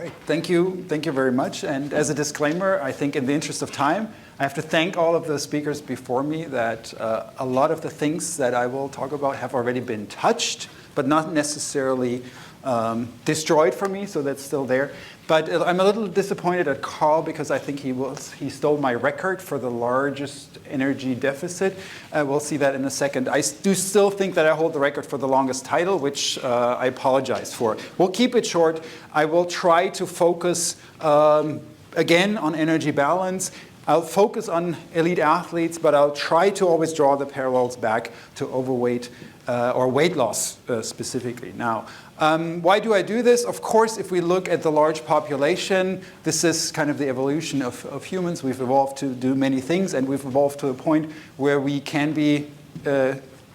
right, thank you very much. And as a disclaimer, I think in the interest of time, I have to thank all of the speakers before me that a lot of the things that I will talk about have already been touched, but not necessarily destroyed for me, so that's still there. But I'm a little disappointed at Carl because I think he stole my record for the largest energy deficit. We'll see that in a second. I do still think that I hold the record for the longest title, which I apologize for. We'll keep it short. I will try to focus again on energy balance. I'll focus on elite athletes, but I'll try to always draw the parallels back to overweight or weight loss specifically. Now, why do I do this? Of course, if we look at the large population, this is kind of the evolution of humans. We've evolved to do many things, and we've evolved to a point where we can be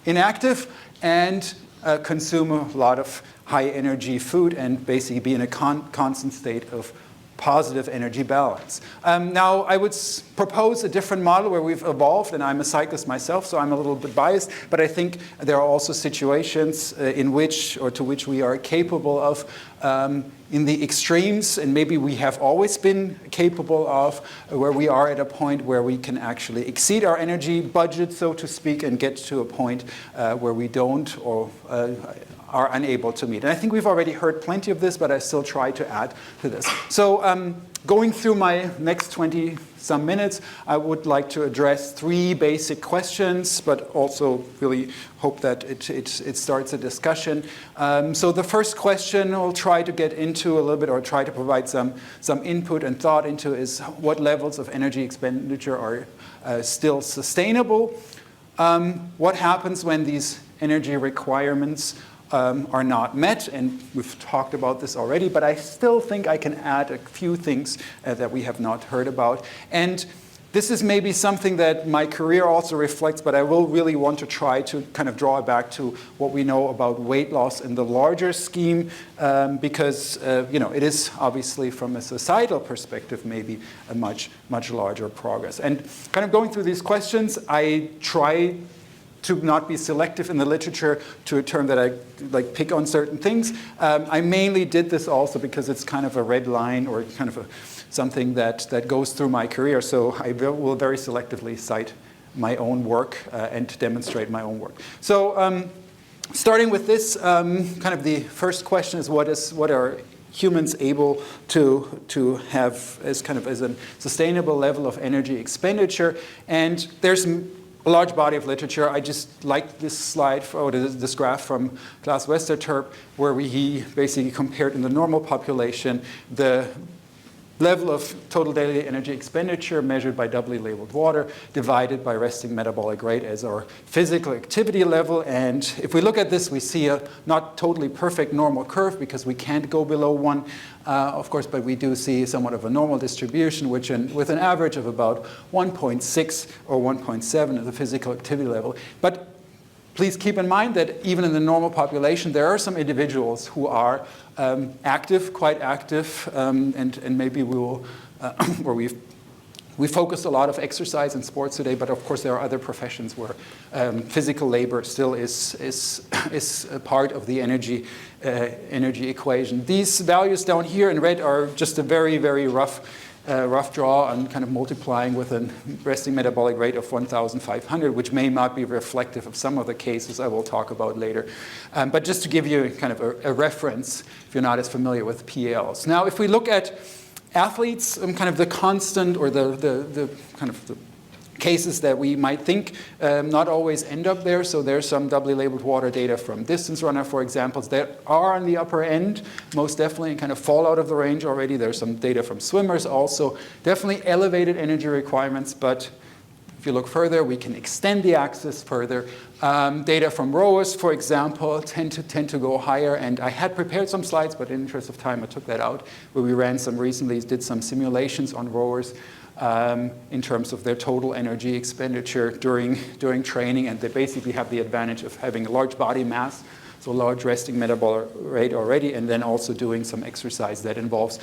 inactive and consume a lot of high energy food and basically be in a constant state of positive energy balance. Now, I would propose a different model where we've evolved, and I'm a cyclist myself, so I'm a little bit biased, but I think there are also situations in which, or to which we are capable of in the extremes, and maybe we have always been capable of, where we are at a point where we can actually exceed our energy budget, so to speak, and get to a point where we don't or are unable to meet. And I think we've already heard plenty of this, but I still try to add to this. So going through my next 20-some minutes, I would like to address 3 basic questions, but also really hope that it starts a discussion. So the first question I'll try to get into a little bit, or try to provide some input and thought into, is what levels of energy expenditure are still sustainable? What happens when these energy requirements are not met, and we've talked about this already, but I still think I can add a few things that we have not heard about. And this is maybe something that my career also reflects, but I will really want to try to kind of draw it back to what we know about weight loss in the larger scheme, because it is obviously from a societal perspective maybe a much larger progress. And kind of going through these questions, I try to not be selective in the literature to a term that I like pick on certain things. I mainly did this also because it's kind of a red line, or kind of something that goes through my career. So I will very selectively cite my own work and demonstrate my own work. So starting with this, kind of the first question is what are humans able to have as kind of as a sustainable level of energy expenditure? And there's a large body of literature. I just like this slide, or this graph from Klaas Westerterp, where he basically compared in the normal population the level of total daily energy expenditure measured by doubly labeled water divided by resting metabolic rate as our physical activity level. And if we look at this, we see a not totally perfect normal curve because we can't go below 1, of course, but we do see somewhat of a normal distribution, which with an average of about 1.6 or 1.7 as a physical activity level. But please keep in mind that even in the normal population, there are some individuals who are active, quite active, and maybe we will, where we focus a lot of exercise and sports today, but of course there are other professions where physical labor still is a part of the energy equation. These values down here in red are just a very, very rough draw on kind of multiplying with a resting metabolic rate of 1,500, which may not be reflective of some of the cases I will talk about later. But just to give you kind of a reference, if you're not as familiar with PALs. Now, if we look at athletes, kind of the constant, or the kind of the cases that we might think not always end up there. So there's some doubly labeled water data from distance runner, for example, that are on the upper end, most definitely, and kind of fall out of the range already. There's some data from swimmers also, definitely elevated energy requirements, but if you look further, we can extend the axis further. Data from rowers, for example, tend to go higher, and I had prepared some slides, but in the interest of time, I took that out, where we did some simulations on rowers in terms of their total energy expenditure during training, and they basically have the advantage of having a large body mass, so large resting metabolic rate already, and then also doing some exercise that involves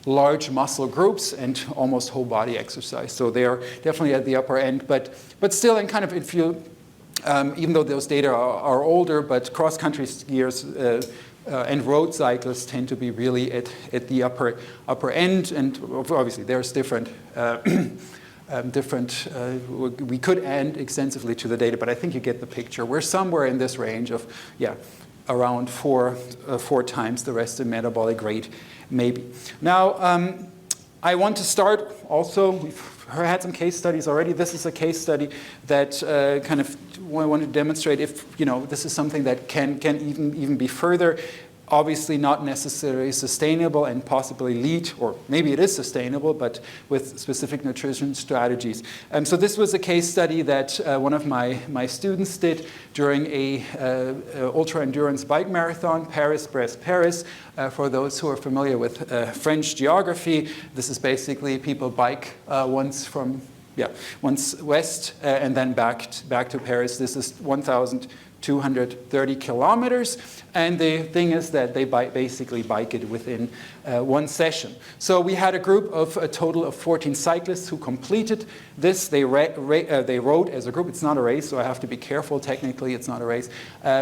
large muscle groups and almost whole body exercise. So they are definitely at the upper end, but still, in kind of, if you even though those data are older, but cross-country skiers and road cyclists tend to be really at the upper end. And obviously, there's different. We could add extensively to the data, but I think you get the picture. We're somewhere in this range of, around four times the rested metabolic rate, maybe. Now, I want to start also, we've had some case studies already. This is a case study that kind of I want to demonstrate if, this is something that can even be further. Obviously not necessarily sustainable and possibly lead, or maybe it is sustainable, but with specific nutrition strategies. So this was a case study that one of my students did during a ultra-endurance bike marathon, Paris-Brest-Paris. For those who are familiar with French geography, this is basically people bike once west and then back to Paris. This is 1,230 kilometers. And the thing is that they basically bike it within one session. So we had a group of a total of 14 cyclists who completed this. They rode as a group. It's not a race, so I have to be careful. Technically, it's not a race.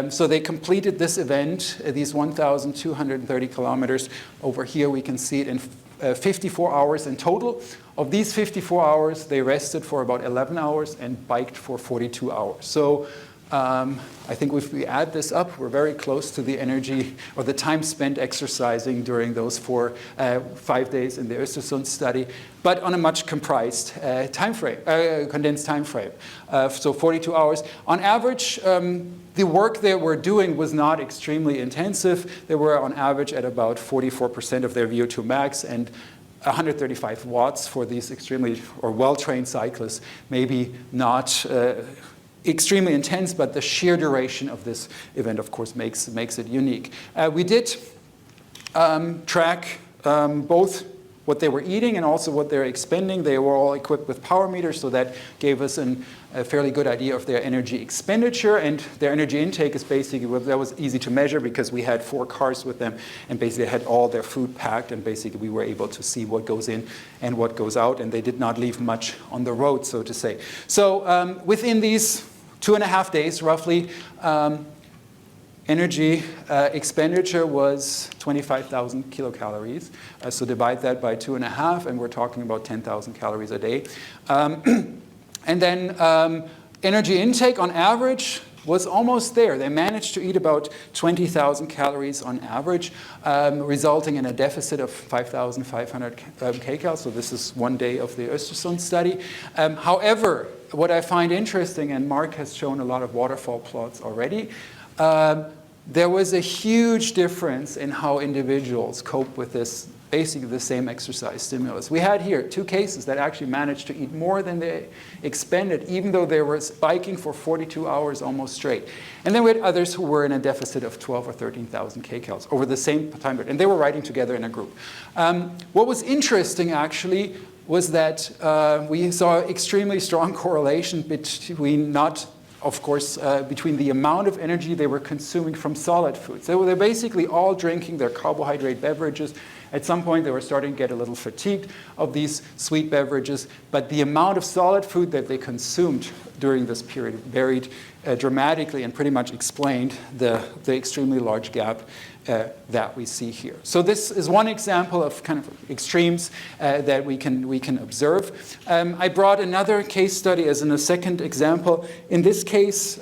So they completed this event, these 1,230 kilometers. Over here, we can see it in 54 hours in total. Of these 54 hours, they rested for about 11 hours and biked for 42 hours. So I think if we add this up, we're very close to the energy or the time spent exercising during those 5 days in the Östersund study, but on a much compressed condensed time frame. So 42 hours. On average, the work they were doing was not extremely intensive. They were on average at about 44% of their VO2 max and 135 watts for these extremely or well-trained cyclists. Maybe not extremely intense, but the sheer duration of this event, of course, makes it unique. We did track both what they were eating and also what they're expending. They were all equipped with power meters, so that gave us a fairly good idea of their energy expenditure. And their energy intake is basically, that was easy to measure because we had 4 cars with them and basically had all their food packed, and basically we were able to see what goes in and what goes out, and they did not leave much on the road, so to say. So within these 2.5 days, roughly, energy expenditure was 25,000 kilocalories. So divide that by 2.5, and we're talking about 10,000 calories a day. And then energy intake on average was almost there. They managed to eat about 20,000 calories on average, resulting in a deficit of 5,500 kcal. So this is one day of the Östersund study. However, what I find interesting, and Mark has shown a lot of waterfall plots already, there was a huge difference in how individuals cope with this, basically the same exercise stimulus. We had here 2 cases that actually managed to eat more than they expended, even though they were biking for 42 hours almost straight. And then we had others who were in a deficit of 12 or 13,000 kcals over the same time period, and they were riding together in a group. What was interesting, actually, was that we saw extremely strong correlation between between the amount of energy they were consuming from solid foods. So they're basically all drinking their carbohydrate beverages. At some point, they were starting to get a little fatigued of these sweet beverages, but the amount of solid food that they consumed during this period varied dramatically and pretty much explained the extremely large gap that we see here. So this is one example of kind of extremes that we can observe. I brought another case study as a second example. In this case,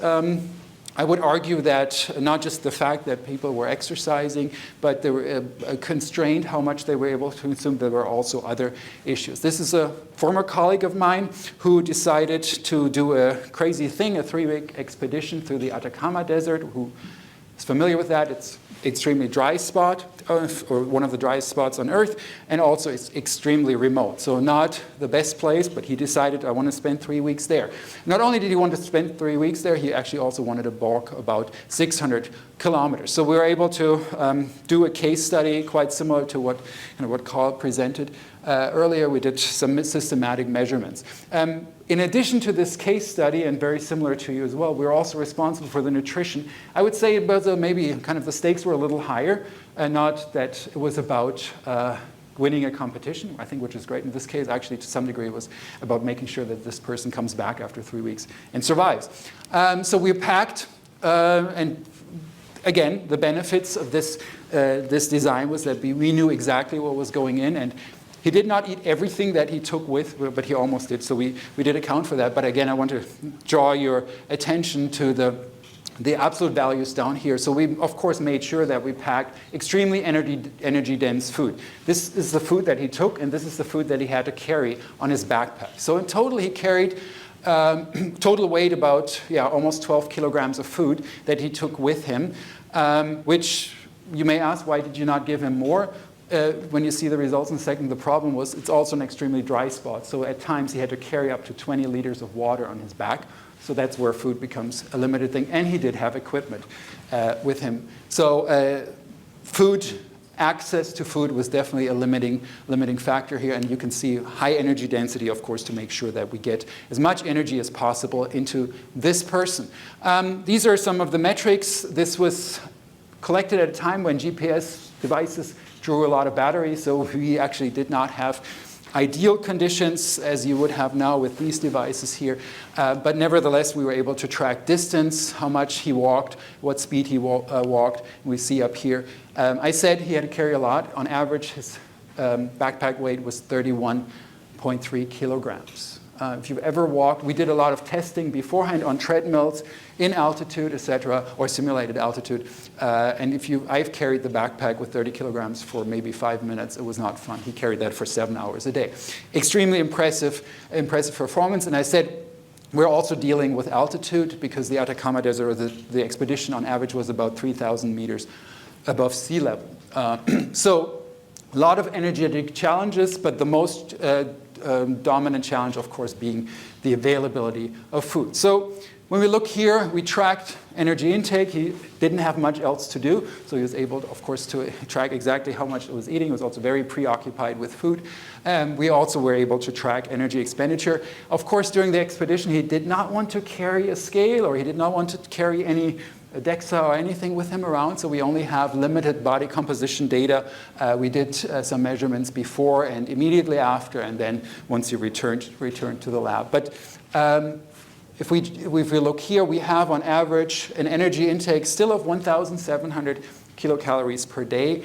I would argue that not just the fact that people were exercising, but they were constrained how much they were able to consume. There were also other issues. This is a former colleague of mine who decided to do a crazy thing, a 3-week expedition through the Atacama Desert. Who is familiar with that? It's extremely dry spot, or one of the driest spots on Earth, and also it's extremely remote. So not the best place, but he decided, I want to spend 3 weeks there. Not only did he want to spend 3 weeks there, he actually also wanted to walk about 600 kilometers. So we were able to do a case study quite similar to what Carl presented earlier. We did some systematic measurements. In addition to this case study, and very similar to you as well, we're also responsible for the nutrition. I would say maybe kind of the stakes were a little higher, and not that it was about winning a competition, I think, which is great. In this case, actually, to some degree, it was about making sure that this person comes back after 3 weeks and survives. So we packed, and again, the benefits of this design was that we knew exactly what was going in, and he did not eat everything that he took with, but he almost did, so we did account for that. But again, I want to draw your attention to the absolute values down here. So we, of course, made sure that we packed extremely energy-dense food. This is the food that he took, and this is the food that he had to carry on his backpack. So in total, he carried total weight about almost 12 kilograms of food that he took with him, which you may ask, why did you not give him more? When you see the results in a second, the problem was it's also an extremely dry spot. So at times he had to carry up to 20 liters of water on his back. So that's where food becomes a limited thing. And he did have equipment with him. So access to food was definitely a limiting factor here. And you can see high energy density, of course, to make sure that we get as much energy as possible into this person. These are some of the metrics. This was collected at a time when GPS devices drew a lot of batteries, so we actually did not have ideal conditions as you would have now with these devices here. But nevertheless, we were able to track distance, how much he walked, what speed he walked. We see up here. I said he had to carry a lot. On average, his backpack weight was 31.3 kilograms. If you've ever walked, we did a lot of testing beforehand on treadmills in altitude, etc., or simulated altitude. And I've carried the backpack with 30 kilograms for maybe 5 minutes. It was not fun. He carried that for 7 hours a day. Extremely impressive performance. And I said, we're also dealing with altitude because the Atacama Desert, or the expedition on average was about 3,000 meters above sea level. So a lot of energetic challenges, but the most dominant challenge, of course, being the availability of food. So when we look here, we tracked energy intake. He didn't have much else to do, so he was able, of course, to track exactly how much he was eating. He was also very preoccupied with food. We also were able to track energy expenditure. Of course, during the expedition, he did not want to carry a scale, or he did not want to carry any DEXA or anything with him around, so we only have limited body composition data. We did some measurements before and immediately after, and then once you returned to the lab. But if we look here, we have on average an energy intake still of 1,700 kilocalories per day.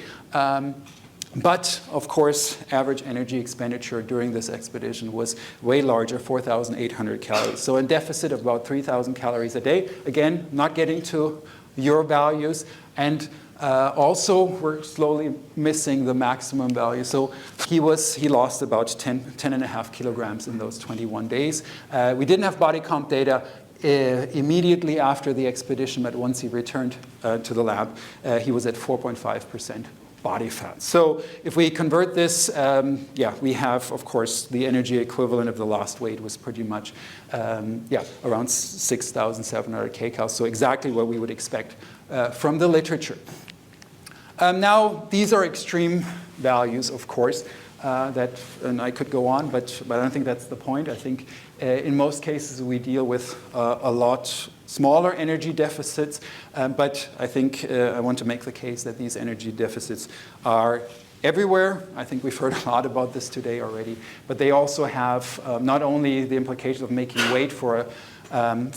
But, of course, average energy expenditure during this expedition was way larger, 4,800 calories. So a deficit of about 3,000 calories a day. Again, not getting to your values. And also, we're slowly missing the maximum value. So he lost about 10.5 kilograms in those 21 days. We didn't have body comp data immediately after the expedition, but once he returned to the lab, he was at 4.5% body fat. So if we convert this, we have, of course, the energy equivalent of the lost weight was pretty much, around 6,700 kcal. So exactly what we would expect from the literature. Now, these are extreme values, of course, and I could go on, but I don't think that's the point. I think in most cases we deal with a lot smaller energy deficits, but I think I want to make the case that these energy deficits are everywhere. I think we've heard a lot about this today already, but they also have not only the implications of making weight for an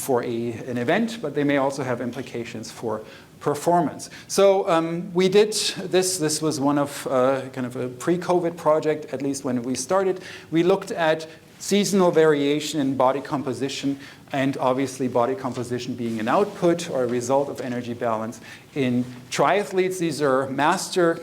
event, but they may also have implications for performance. So we did this. This was one of kind of a pre-COVID project, at least when we started. We looked at seasonal variation in body composition, and obviously body composition being an output or a result of energy balance in triathletes. These are master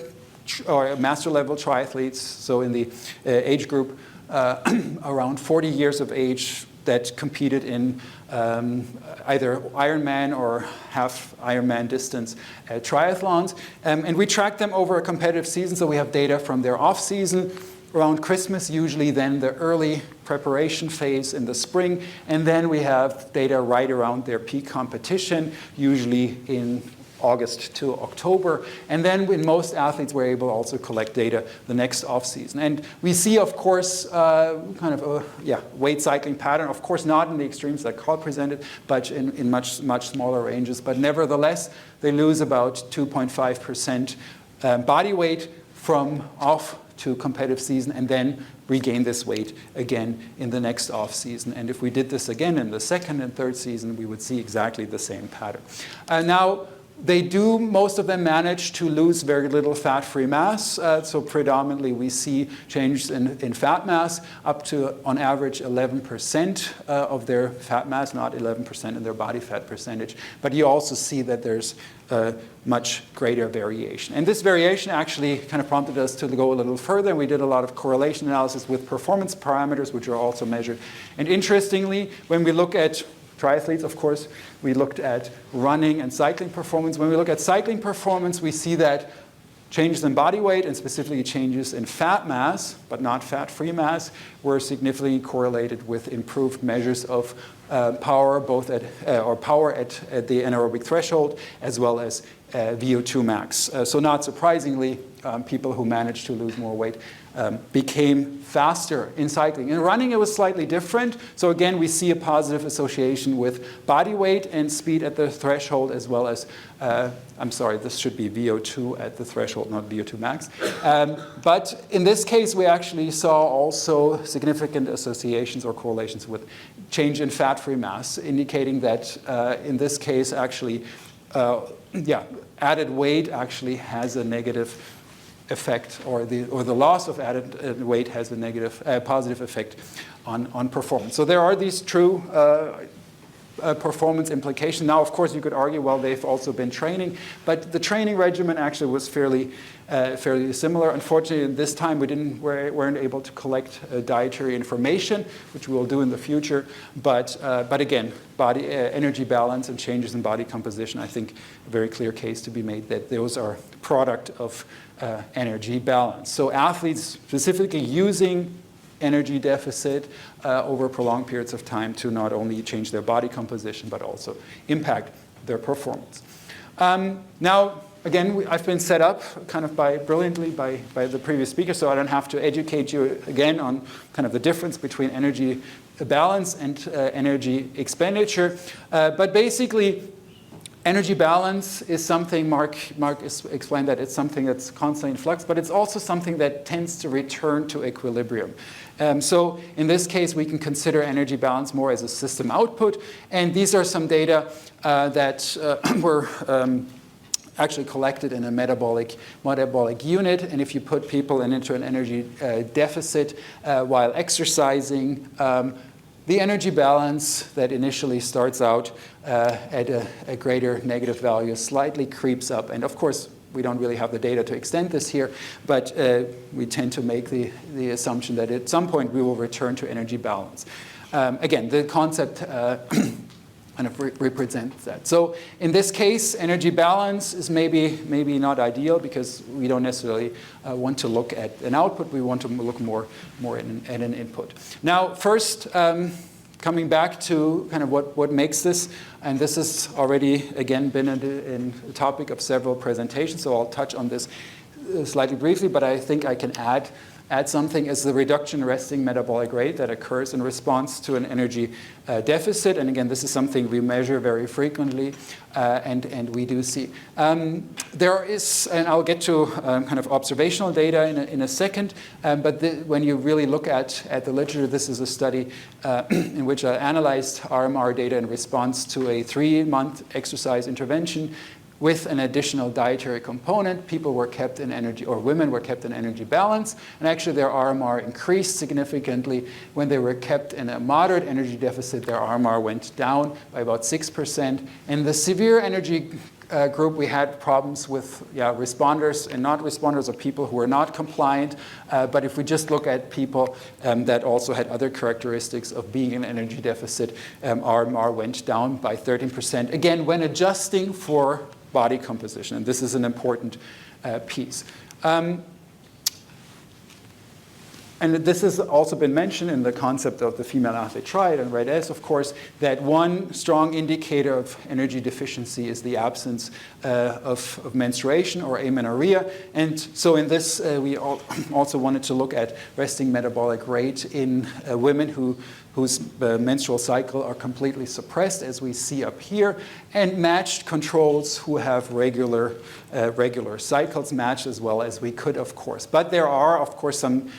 level triathletes, so in the age group around 40 years of age, that competed in either Ironman or half Ironman distance triathlons. And we tracked them over a competitive season, so we have data from their off-season, around Christmas, usually then the early preparation phase in the spring, and then we have data right around their peak competition, usually in August to October. And then in most athletes, we're able to also collect data the next off-season. And we see, of course, kind of a weight cycling pattern, of course not in the extremes that Carl presented, but in much smaller ranges. But nevertheless, they lose about 2.5% body weight from off to competitive season, and then regain this weight again in the next off-season. And if we did this again in the second and third season, we would see exactly the same pattern. Now, Most of them manage to lose very little fat-free mass. So predominantly we see changes in fat mass up to, on average, 11% of their fat mass, not 11% in their body fat percentage. But you also see that there's much greater variation. And this variation actually kind of prompted us to go a little further. We did a lot of correlation analysis with performance parameters, which are also measured. And interestingly, when we look at triathletes, of course, we looked at running and cycling performance. When we look at cycling performance, we see that changes in body weight and specifically changes in fat mass, but not fat-free mass, were significantly correlated with improved measures of power, both at the anaerobic threshold, as well as VO2 max. So not surprisingly, people who managed to lose more weight became faster in cycling. In running, it was slightly different. So again, we see a positive association with body weight and speed at the threshold, as well as, I'm sorry, this should be VO2 at the threshold, not VO2 max. But in this case, we actually saw also significant associations or correlations with change in fat-free mass, indicating that in this case, actually, added weight actually has a negative effect, or the loss of added weight has a positive effect on performance. So there are these true performance implications. Now, of course, you could argue, well, they've also been training, but the training regimen actually was fairly similar. Unfortunately, this time we weren't able to collect dietary information, which we will do in the future. But again, body energy balance and changes in body composition, I think a very clear case to be made that those are product of energy balance. So athletes specifically using energy deficit over prolonged periods of time to not only change their body composition, but also impact their performance. Now, again, I've been set up kind of brilliantly by the previous speaker, so I don't have to educate you again on kind of the difference between energy balance and energy expenditure. But basically, energy balance is something, Mark explained that it's something that's constantly in flux, but it's also something that tends to return to equilibrium. So in this case, we can consider energy balance more as a system output. And these are some data that were actually collected in a metabolic unit. And if you put people into an energy deficit while exercising, the energy balance that initially starts out at a greater negative value slightly creeps up. And of course, we don't really have the data to extend this here, but we tend to make the assumption that at some point we will return to energy balance. Again, the concept kind of represents that. So in this case, energy balance is maybe not ideal because we don't necessarily want to look at an output. We want to look more at an input. Now, first, coming back to kind of what makes this, and this has already, again, been in the topic of several presentations, so I'll touch on this slightly briefly, but I think I can add something, is the reduction in resting metabolic rate that occurs in response to an energy deficit. And again, this is something we measure very frequently, and we do see. There is, and I'll get to kind of observational data in a second, but when you really look at the literature, this is a study in which I analyzed RMR data in response to a 3-month exercise intervention with an additional dietary component. People were kept in energy, or women were kept in energy balance, and actually their RMR increased significantly. When they were kept in a moderate energy deficit, their RMR went down by about 6%. In the severe energy group, we had problems with responders and not responders, or people who were not compliant. But if we just look at people that also had other characteristics of being in energy deficit, RMR went down by 13%. Again, when adjusting for body composition, and this is an important piece. And this has also been mentioned in the concept of the female athlete triad and Red S, of course, that one strong indicator of energy deficiency is the absence of menstruation or amenorrhea. And so in this, we also wanted to look at resting metabolic rate in women whose menstrual cycle are completely suppressed, as we see up here, and matched controls who have regular cycles matched as well as we could, of course. But there are, of course, some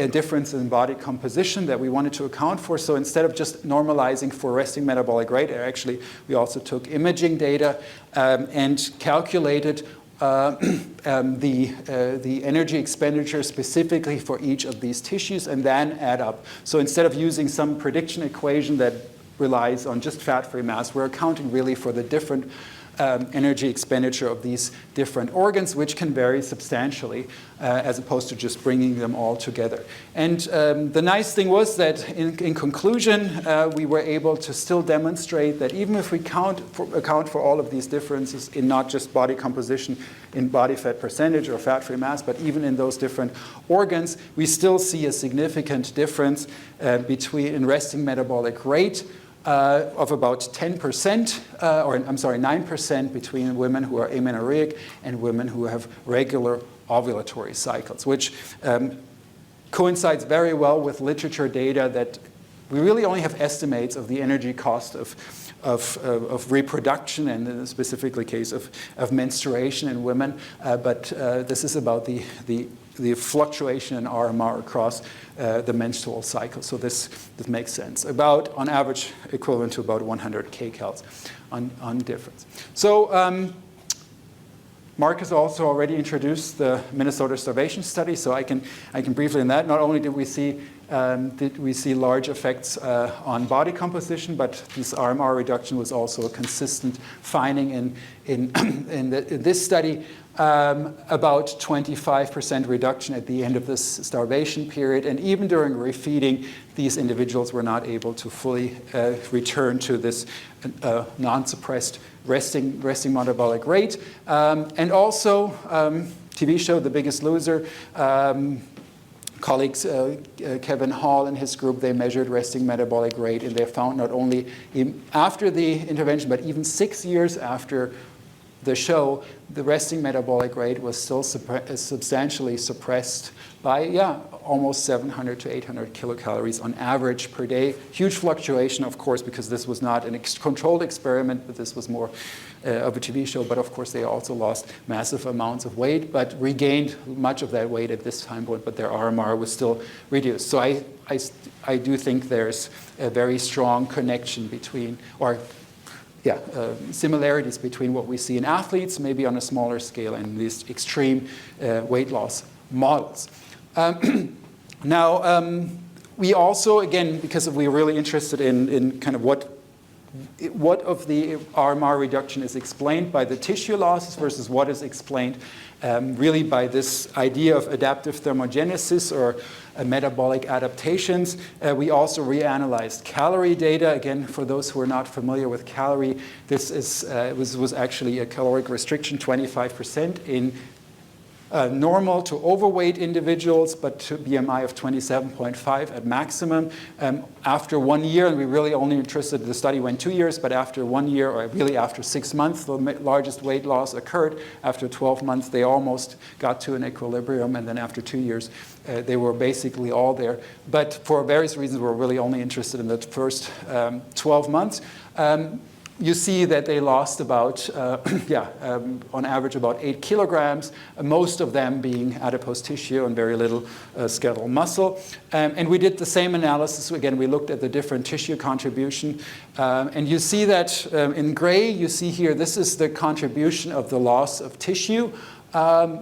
difference in body composition that we wanted to account for. So instead of just normalizing for resting metabolic rate, actually we also took imaging data and calculated the energy expenditure specifically for each of these tissues and then add up. So instead of using some prediction equation that relies on just fat-free mass, we're accounting really for the different energy expenditure of these different organs, which can vary substantially as opposed to just bringing them all together. And the nice thing was that in conclusion, we were able to still demonstrate that even if we account for all of these differences in not just body composition, in body fat percentage or fat-free mass, but even in those different organs, we still see a significant difference in resting metabolic rate of about 10%, 9% between women who are amenorrheic and women who have regular ovulatory cycles, which coincides very well with literature data that we really only have estimates of the energy cost of reproduction and in the specifically case of menstruation in women, but this is about the fluctuation in RMR across the menstrual cycle. So this makes sense. About, on average, equivalent to about 100 kcals on difference. So Mark has also already introduced the Minnesota starvation study, so I can briefly in that. Not only did we see large effects on body composition, but this RMR reduction was also a consistent finding in this study. About 25% reduction at the end of this starvation period. And even during refeeding, these individuals were not able to fully return to this non-suppressed resting metabolic rate. And also, TV show The Biggest Loser, colleagues Kevin Hall and his group, they measured resting metabolic rate, and they found not only after the intervention, but even 6 years after the show, the resting metabolic rate was still substantially suppressed by, almost 700 to 800 kilocalories on average per day. Huge fluctuation, of course, because this was not a controlled experiment, but this was more of a TV show. But of course, they also lost massive amounts of weight, but regained much of that weight at this time point, but their RMR was still reduced. So I do think there's a very strong connection between, similarities between what we see in athletes, maybe on a smaller scale, and these extreme weight loss models. Now, we also, again, because we're really interested in kind of what of the RMR reduction is explained by the tissue losses versus what is explained really by this idea of adaptive thermogenesis or metabolic adaptations. We also reanalyzed calorie data. Again, for those who are not familiar with calorie, this was actually a caloric restriction, 25% in normal to overweight individuals, but to BMI of 27.5 at maximum. After 1 year, and we really only interested, the study went 2 years, but after 1 year, or really after 6 months, the largest weight loss occurred. After 12 months, they almost got to an equilibrium, and then after 2 years, they were basically all there. But for various reasons, we're really only interested in the first 12 months. You see that they lost about, on average about 8 kilograms, most of them being adipose tissue and very little skeletal muscle. And we did the same analysis. Again, we looked at the different tissue contribution. And you see that in gray, you see here, this is the contribution of the loss of tissue,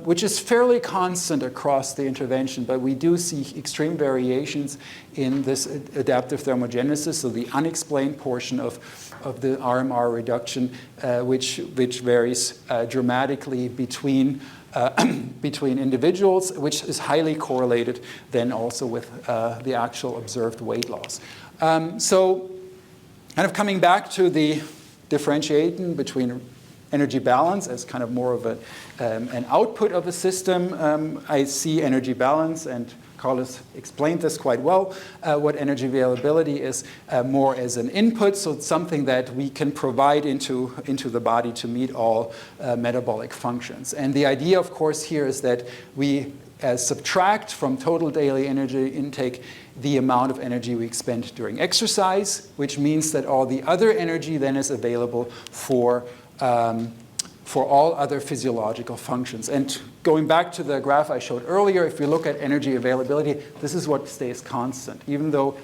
which is fairly constant across the intervention, but we do see extreme variations in this adaptive thermogenesis, so the unexplained portion of the RMR reduction, which varies dramatically between individuals, which is highly correlated then also with the actual observed weight loss. So kind of coming back to the differentiating between energy balance as kind of more of an output of a system. I see energy balance, and Carlos explained this quite well, what energy availability is more as an input, so it's something that we can provide into the body to meet all metabolic functions. And the idea, of course, here is that we subtract from total daily energy intake the amount of energy we expend during exercise, which means that all the other energy then is available for all other physiological functions. And going back to the graph I showed earlier, if you look at energy availability, this is what stays constant. Even though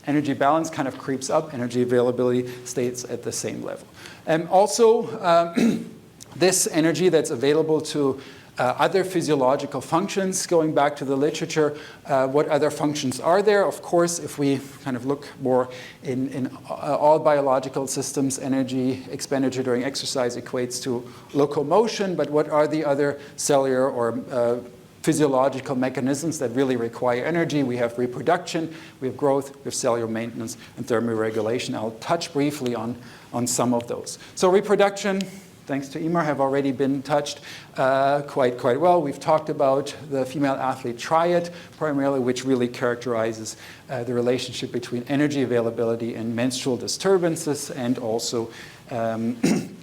energy balance kind of creeps up, energy availability stays at the same level. And also, this energy that's available to other physiological functions, going back to the literature, what other functions are there? Of course, if we kind of look more in all biological systems, energy expenditure during exercise equates to locomotion, but what are the other cellular or physiological mechanisms that really require energy? We have reproduction, we have growth, we have cellular maintenance, and thermoregulation. I'll touch briefly on some of those. So reproduction, thanks to Eimear, have already been touched quite well. We've talked about the female athlete triad, primarily, which really characterizes the relationship between energy availability and menstrual disturbances, and also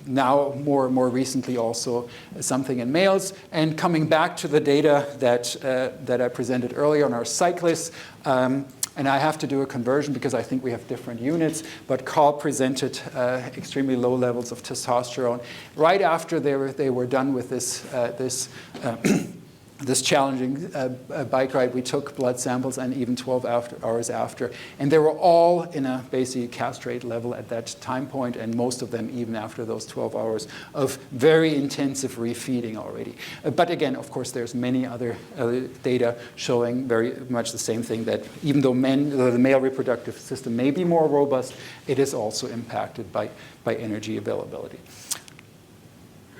now more recently also something in males. And coming back to the data that I presented earlier on our cyclists, and I have to do a conversion because I think we have different units, but Carl presented extremely low levels of testosterone. Right after they were done with this challenging bike ride, we took blood samples, and even 12 hours after. And they were all in a basically castrate level at that time point, and most of them even after those 12 hours of very intensive refeeding already. But again, of course, there's many other data showing very much the same thing, that even though the male reproductive system may be more robust, it is also impacted by energy availability.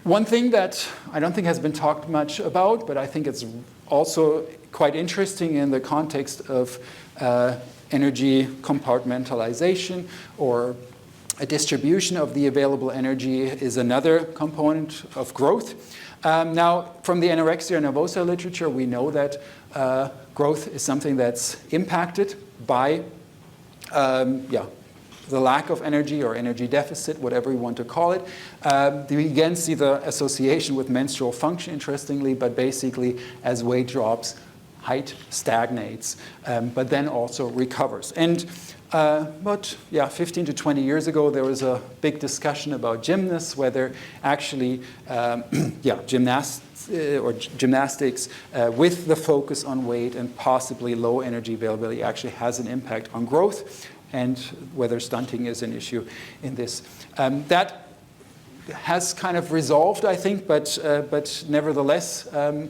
One thing that I don't think has been talked much about, but I think it's also quite interesting in the context of energy compartmentalization or a distribution of the available energy, is another component of growth. Now, from the anorexia nervosa literature, we know that growth is something that's impacted by the lack of energy or energy deficit, whatever you want to call it. We again see the association with menstrual function, interestingly, but basically as weight drops, height stagnates, but then also recovers. And about 15 to 20 years ago, there was a big discussion about gymnasts, whether actually gymnastics with the focus on weight and possibly low energy availability actually has an impact on growth, and whether stunting is an issue in this. That has kind of resolved, I think, but nevertheless, I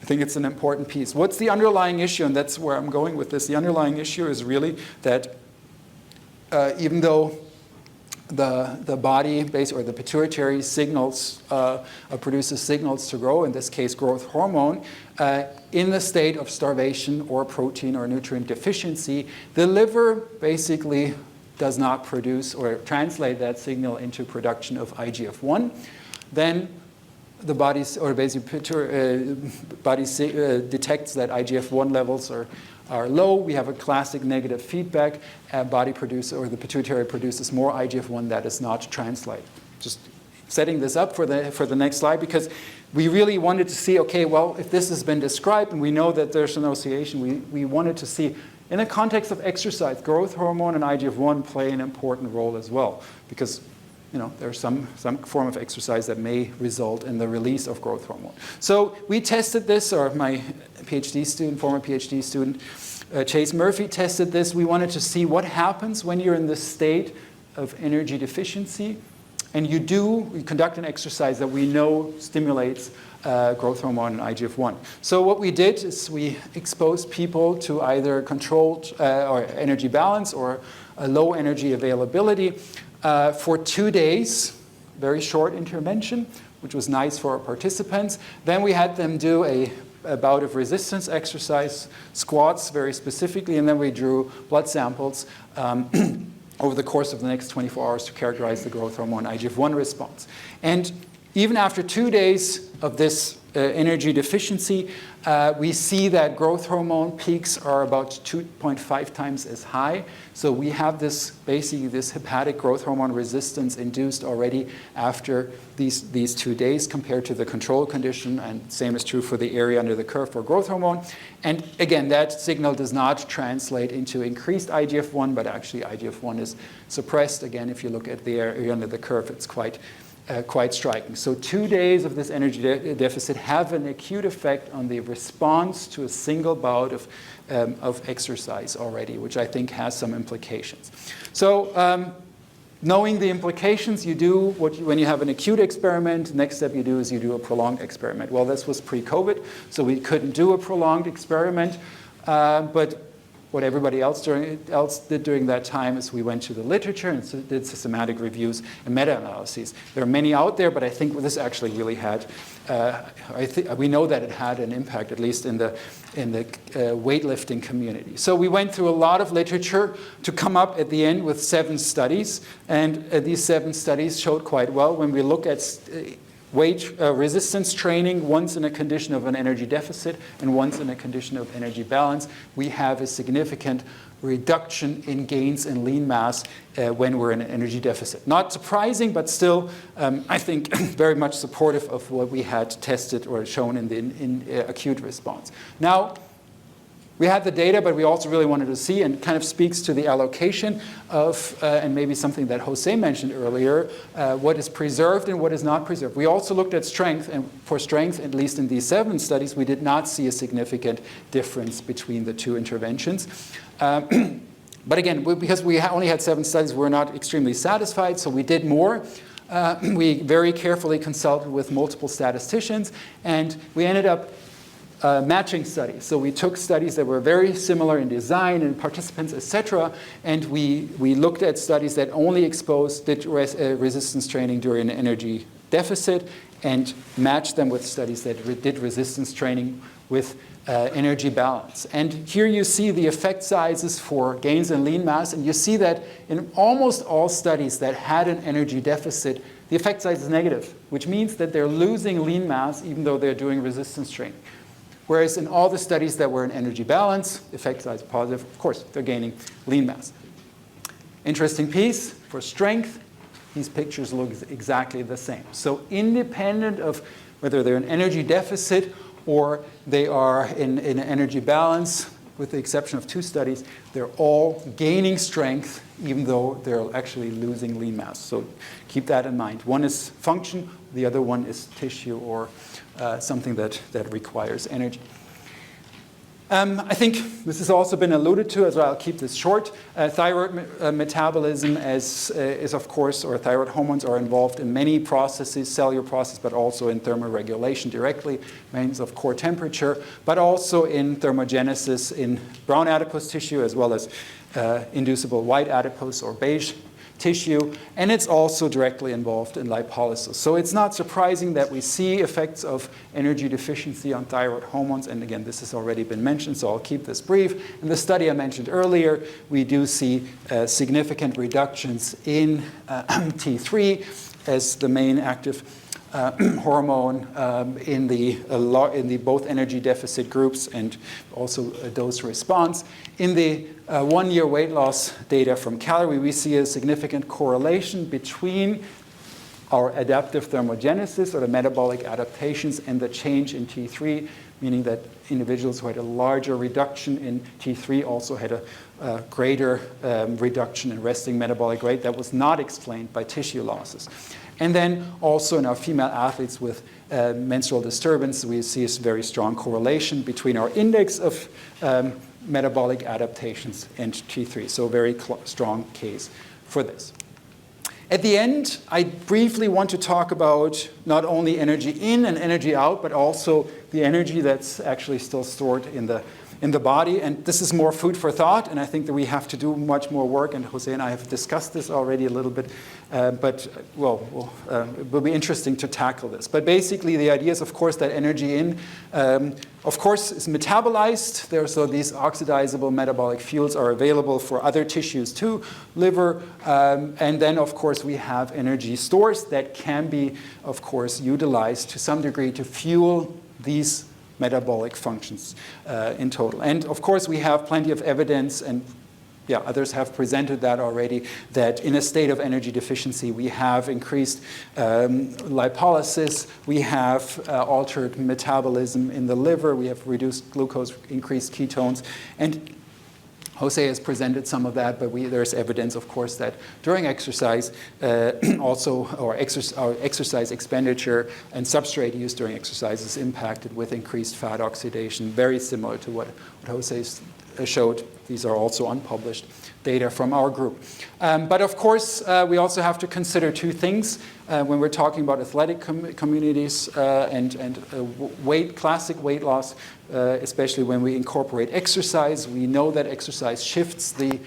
think it's an important piece. What's the underlying issue? And that's where I'm going with this. The underlying issue is really that even though the body base or the pituitary signals produces signals to grow, in this case growth hormone, in the state of starvation or protein or nutrient deficiency, the liver basically does not produce or translate that signal into production of IGF-1. Then the body detects that IGF-1 levels are low. We have a classic negative feedback. The pituitary produces more IGF-1 that is not translated. Just setting this up for the next slide, because we really wanted to see, okay, well, if this has been described and we know that there's an association, we wanted to see, in the context of exercise, growth hormone and IGF-1 play an important role as well, because there's some form of exercise that may result in the release of growth hormone. So we tested this, or my former PhD student, Chase Murphy tested this. We wanted to see what happens when you're in this state of energy deficiency and you conduct an exercise that we know stimulates growth hormone and IGF-1. So what we did is we exposed people to either controlled or energy balance or a low energy availability for 2 days, very short intervention, which was nice for our participants. Then we had them do a bout of resistance exercise, squats very specifically, and then we drew blood samples over the course of the next 24 hours to characterize the growth hormone IGF-1 response. And even after 2 days of this energy deficiency, we see that growth hormone peaks are about 2.5 times as high. So we have this hepatic growth hormone resistance induced already after these 2 days compared to the control condition, and same is true for the area under the curve for growth hormone. And again, that signal does not translate into increased IGF-1, but actually IGF-1 is suppressed. Again, if you look at the area under the curve, it's quite quite striking. So 2 days of this energy deficit have an acute effect on the response to a single bout of exercise already, which I think has some implications. So knowing the implications, you do when you have an acute experiment, next step you do is you do a prolonged experiment. Well, this was pre-COVID, so we couldn't do a prolonged experiment, but what everybody else did during that time is we went to the literature and did systematic reviews and meta-analyses. There are many out there, but I think this actually really had, we know that it had an impact, at least in the weightlifting community. So we went through a lot of literature to come up at the end with 7 studies, and these 7 studies showed quite well when we look at weight resistance training, once in a condition of an energy deficit and once in a condition of energy balance, we have a significant reduction in gains in lean mass when we're in an energy deficit. Not surprising, but still, I think, very much supportive of what we had tested or shown in the acute response. Now, we had the data, but we also really wanted to see, and kind of speaks to the allocation of, and maybe something that Jose mentioned earlier, what is preserved and what is not preserved. We also looked at strength, and for strength, at least in these 7 studies, we did not see a significant difference between the 2 interventions. But again, because we only had 7 studies, we're not extremely satisfied, so we did more. We very carefully consulted with multiple statisticians, and we ended up matching studies. So we took studies that were very similar in design and participants, etc., and we looked at studies that only did resistance training during an energy deficit and matched them with studies that did resistance training with energy balance. And here you see the effect sizes for gains in lean mass, and you see that in almost all studies that had an energy deficit, the effect size is negative, which means that they're losing lean mass even though they're doing resistance training. Whereas in all the studies that were in energy balance, effect size positive, of course, they're gaining lean mass. Interesting piece, for strength, these pictures look exactly the same. So independent of whether they're in energy deficit or they are in energy balance, with the exception of 2 studies, they're all gaining strength even though they're actually losing lean mass. So keep that in mind. One is function, the other one is tissue or something that requires energy. I think this has also been alluded to, as well. I'll keep this short. Thyroid metabolism is of course, or thyroid hormones are involved in many processes, cellular processes, but also in thermoregulation directly, means of core temperature, but also in thermogenesis in brown adipose tissue, as well as inducible white adipose or beige tissue, and it's also directly involved in lipolysis. So it's not surprising that we see effects of energy deficiency on thyroid hormones, and again, this has already been mentioned, so I'll keep this brief. In the study I mentioned earlier, we do see significant reductions in T3 as the main active hormone in the both energy deficit groups and also a dose response. In the 1-year weight loss data from Calorie, we see a significant correlation between our adaptive thermogenesis or the metabolic adaptations and the change in T3, meaning that individuals who had a larger reduction in T3 also had a greater reduction in resting metabolic rate that was not explained by tissue losses. And then also in our female athletes with menstrual disturbance, we see a very strong correlation between our index of metabolic adaptations and T3. So a very strong case for this. At the end, I briefly want to talk about not only energy in and energy out, but also the energy that's actually still stored in the body. And this is more food for thought, and I think that we have to do much more work, and Jose and I have discussed this already a little bit, but it will be interesting to tackle this. But basically the idea is, of course, that energy in, of course, is metabolized. So these oxidizable metabolic fuels are available for other tissues too, liver, and then, of course, we have energy stores that can be, of course, utilized to some degree to fuel these metabolic functions in total. And of course, we have plenty of evidence, and others have presented that already, that in a state of energy deficiency, we have increased lipolysis, we have altered metabolism in the liver, we have reduced glucose, increased ketones, and Jose has presented some of that, but there's evidence, of course, that during exercise, our exercise expenditure and substrate use during exercise is impacted with increased fat oxidation, very similar to what Jose showed. These are also unpublished data from our group. But of course, we also have to consider two things when we're talking about athletic communities and classic weight loss, especially when we incorporate exercise. We know that exercise shifts the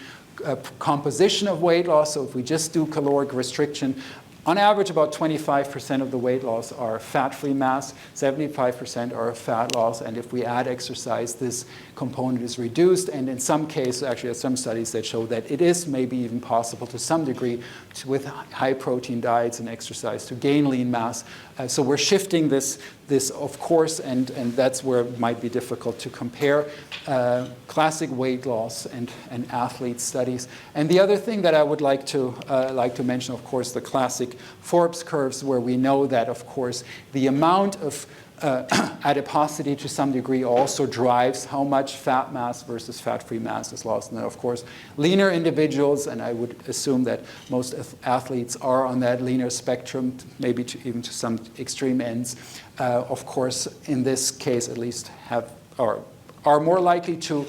composition of weight loss. So if we just do caloric restriction, on average, about 25% of the weight loss are fat-free mass, 75% are fat loss, and if we add exercise, this component is reduced. And in some cases, actually, there are some studies that show that it is maybe even possible to some degree with high-protein diets and exercise to gain lean mass. So we're shifting this of course, and that's where it might be difficult to compare classic weight loss and athlete studies. And the other thing that I would like to mention, of course, the classic Forbes curves, where we know that, of course, the amount of adiposity to some degree also drives how much fat mass versus fat-free mass is lost. And then, of course, leaner individuals, and I would assume that most athletes are on that leaner spectrum, maybe even to some extreme ends, of course, in this case at least are more likely to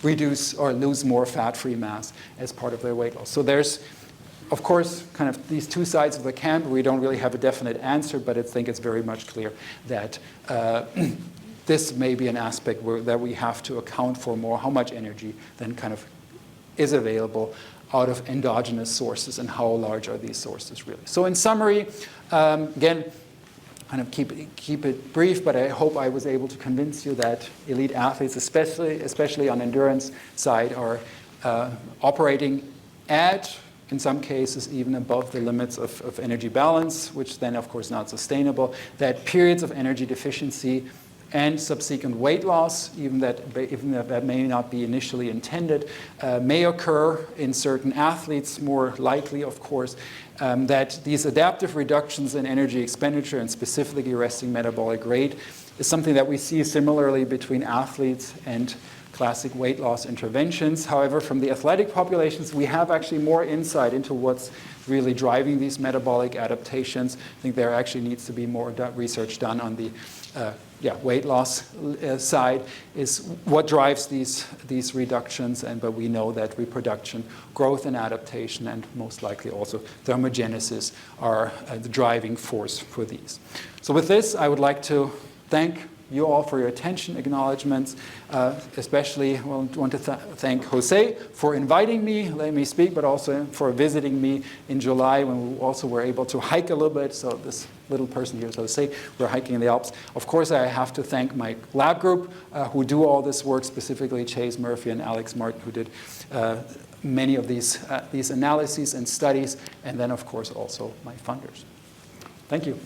reduce or lose more fat-free mass as part of their weight loss. So there's, of course, kind of these two sides of the camp. We don't really have a definite answer, but I think it's very much clear that this may be an aspect that we have to account for more, how much energy then kind of is available out of endogenous sources and how large are these sources really. So in summary, again, kind of keep it brief, but I hope I was able to convince you that elite athletes, especially on endurance side, are operating at, in some cases, even above the limits of energy balance, which then, of course, not sustainable. That periods of energy deficiency and subsequent weight loss, even that may not be initially intended, may occur in certain athletes, more likely, of course, that these adaptive reductions in energy expenditure and specifically resting metabolic rate is something that we see similarly between athletes and classic weight loss interventions. However, from the athletic populations, we have actually more insight into what's really driving these metabolic adaptations. I think there actually needs to be more research done on the weight loss side, is what drives these reductions. But we know that reproduction, growth and adaptation, and most likely also thermogenesis are the driving force for these. So with this, I would like to thank you all for your attention, acknowledgements, especially want to thank Jose for inviting me, letting me speak, but also for visiting me in July when we also were able to hike a little bit. So this little person here is Jose. We're hiking in the Alps. Of course, I have to thank my lab group who do all this work, specifically Chase Murphy and Alex Martin, who did many of these analyses and studies, and then, of course, also my funders. Thank you.